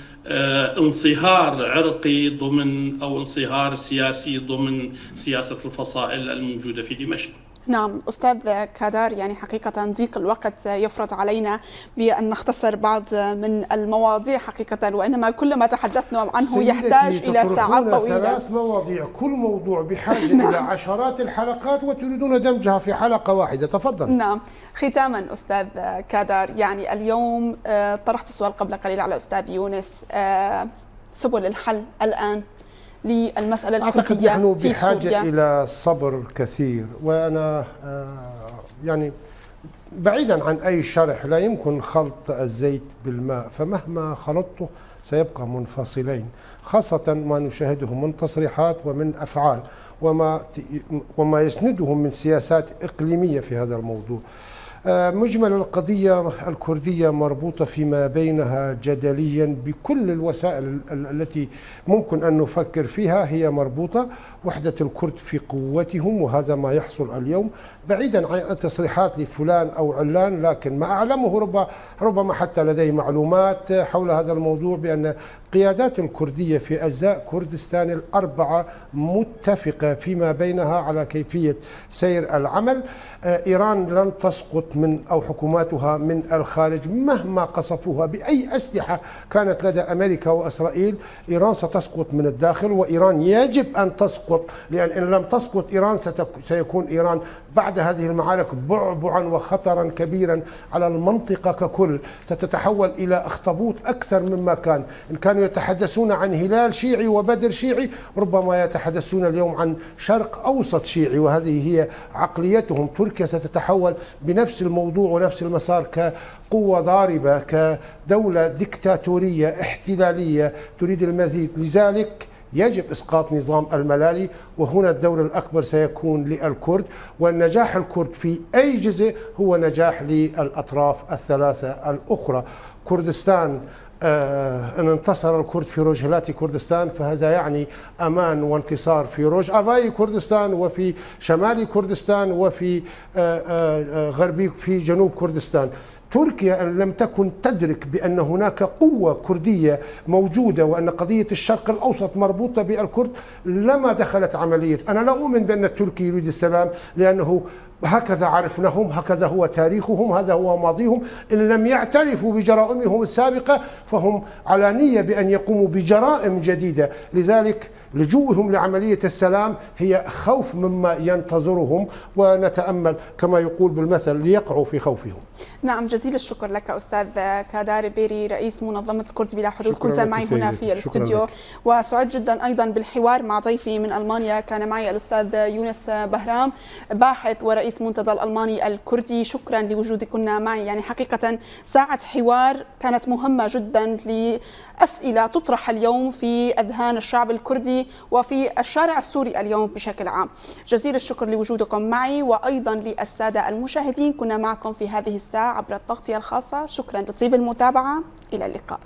S3: انصهار عرقي ضمن أو انصهار سياسي ضمن سياسة الفصائل الموجودة في دمشق.
S1: نعم أستاذ كادار، يعني حقيقة ضيق الوقت يفرض علينا بأن نختصر بعض من المواضيع حقيقة، وإنما كل ما تحدثنا عنه يحتاج إلى ساعات طويلة.
S2: 3 مواضيع، كل موضوع بحاجة إلى عشرات الحلقات وتريدون دمجها في حلقة واحدة. تفضل.
S1: نعم، ختاما أستاذ كادار، يعني اليوم طرحت سؤال قبل قليل على أستاذ يونس، سبل الحل الآن للمسألة الكردية
S2: نحن
S1: في
S2: بحاجة
S1: سوريا.
S2: إلى صبر كثير، وأنا يعني بعيدا عن أي شرح، لا يمكن خلط الزيت بالماء، فمهما خلطته سيبقى منفصلين، خاصة ما نشاهده من تصريحات ومن أفعال وما يسنده من سياسات إقليمية في هذا الموضوع. مجمل القضية الكردية مربوطة فيما بينها جدليا بكل الوسائل التي ممكن أن نفكر فيها، هي مربوطة. وحدة الكرد في قوتهم، وهذا ما يحصل اليوم بعيدا عن التصريحات لفلان أو علان، لكن ما أعلمه ربما حتى لديه معلومات حول هذا الموضوع بأن قيادات الكردية في أجزاء كردستان ال4 متفقة فيما بينها على كيفية سير العمل. إيران لن تسقط أو حكوماتها من الخارج مهما قصفوها بأي أسلحة كانت لدى أمريكا وإسرائيل. إيران ستسقط من الداخل، وإيران يجب أن تسقط، لأن إن لم تسقط إيران سيكون إيران بعد هذه المعارك بعبعا وخطرا كبيرا على المنطقة ككل، ستتحول إلى أخطبوط أكثر مما كان. إن كانوا يتحدثون عن هلال شيعي وبدر شيعي، ربما يتحدثون اليوم عن شرق أوسط شيعي، وهذه هي عقليتهم. تركيا ستتحول بنفس الموضوع ونفس المسار كقوة ضاربة، كدولة ديكتاتورية احتلالية تريد المزيد. لذلك يجب إسقاط نظام الملالي، وهنا الدور الأكبر سيكون للكرد، والنجاح الكرد في أي جزء هو نجاح للأطراف الثلاثة الأخرى. كردستان إن انتصر الكرد في روجهلات كردستان فهذا يعني أمان وانتصار في روج أفاي كردستان، وفي شمال كردستان، وفي غربي في جنوب كردستان. تركيا أن لم تكن تدرك بأن هناك قوة كردية موجودة وأن قضية الشرق الأوسط مربوطة بالكرد لما دخلت عملية. أنا لا أؤمن بأن التركي يريد السلام، لأنه هكذا عرفناهم، هكذا هو تاريخهم، هذا هو ماضيهم. إن لم يعترفوا بجرائمهم السابقة فهم على نية بأن يقوموا بجرائم جديدة. لذلك لجوءهم لعملية السلام هي خوف مما ينتظرهم، ونتأمل كما يقول بالمثل ليقعوا في خوفهم.
S1: نعم، جزيل الشكر لك أستاذ كادار بيري، رئيس منظمة كرد بلا حدود. كنت معي هنا في الاستوديو، وسعيد جدا أيضا بالحوار مع ضيفي من ألمانيا. كان معي الأستاذ يونس بهرام، باحث ورئيس منتدى الألماني الكردي. شكرا لوجودكم معي، يعني حقيقة ساعة حوار كانت مهمة جدا لأسئلة تطرح اليوم في أذهان الشعب الكردي وفي الشارع السوري اليوم بشكل عام. جزيل الشكر لوجودكم معي، وأيضا للسادة المشاهدين. كنا معكم في هذه الساعة عبر التغطية الخاصة. شكرا لطيب المتابعة، إلى اللقاء.